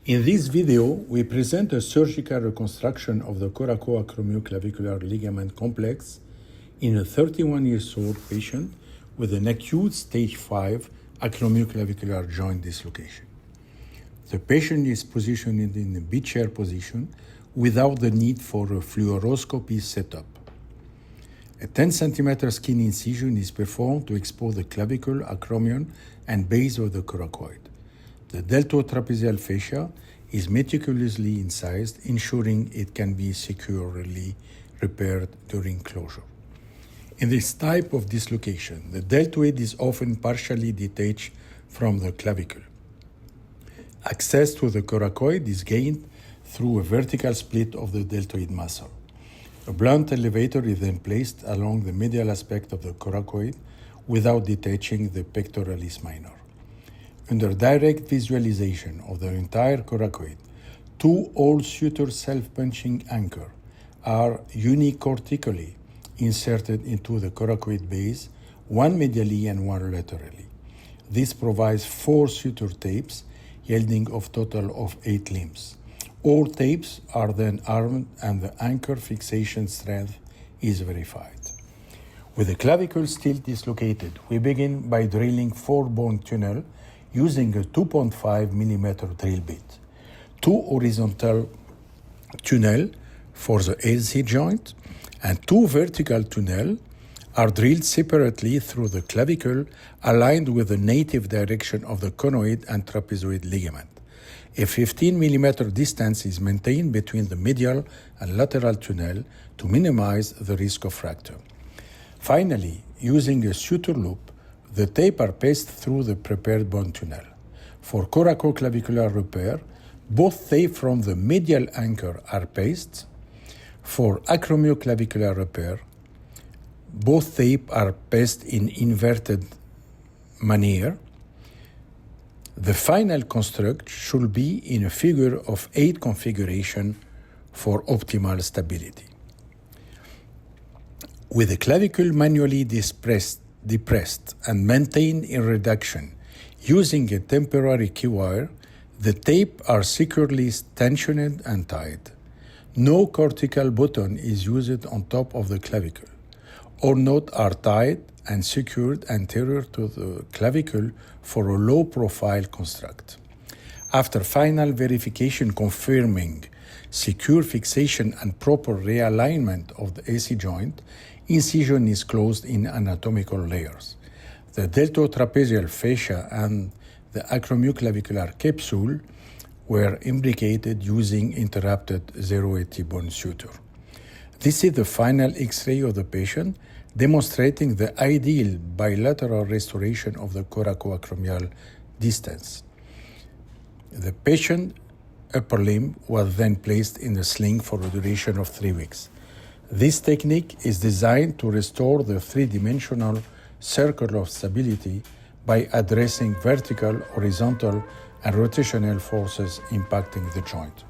In this video, we present a surgical reconstruction of the coracoacromioclavicular ligament complex in a 31-year-old patient with an acute stage 5 acromioclavicular joint dislocation. The patient is positioned in a B-chair position without the need for a fluoroscopy setup. A 10 cm skin incision is performed to expose the clavicle, acromion, and base of the coracoid. The deltotrapezial fascia is meticulously incised, ensuring it can be securely repaired during closure. In this type of dislocation, the deltoid is often partially detached from the clavicle. Access to the coracoid is gained through a vertical split of the deltoid muscle. A blunt elevator is then placed along the medial aspect of the coracoid without detaching the pectoralis minor. Under direct visualization of the entire coracoid, two All Suture self-punching anchors are unicortically inserted into the coracoid base, one medially and one laterally. This provides 4 suture tapes, yielding a total of 8 limbs. All tapes are then armed and the anchor fixation strength is verified. With the clavicle still dislocated, we begin by drilling 4-bone tunnel using a 2.5 mm drill bit. 2 horizontal tunnels for the AC joint and 2 vertical tunnels are drilled separately through the clavicle, aligned with the native direction of the conoid and trapezoid ligament. A 15 mm distance is maintained between the medial and lateral tunnel to minimize the risk of fracture. Finally, using a suture loop, the tape are passed through the prepared bone tunnel. For coracoaclavicular repair, both tape from the medial anchor are passed. For acromioclavicular repair, both tape are passed in inverted manner. The final construct should be in a figure of 8 configuration for optimal stability. With the clavicle manually depressed and maintained in reduction using a temporary key wire, the tape are securely tensioned and tied. No cortical button is used on top of the clavicle. All knots are tied and secured anterior to the clavicle for a low-profile construct. After final verification confirming secure fixation and proper realignment of the AC joint, incision is closed in anatomical layers. The deltotrapezial fascia and the acromioclavicular capsule were imbricated using interrupted 080 bone suture. This is the final X-ray of the patient, demonstrating the ideal bilateral restoration of the coracoacromial distance. The patient's upper limb was then placed in a sling for a duration of 3 weeks. This technique is designed to restore the 3-dimensional circle of stability by addressing vertical, horizontal, and rotational forces impacting the joint.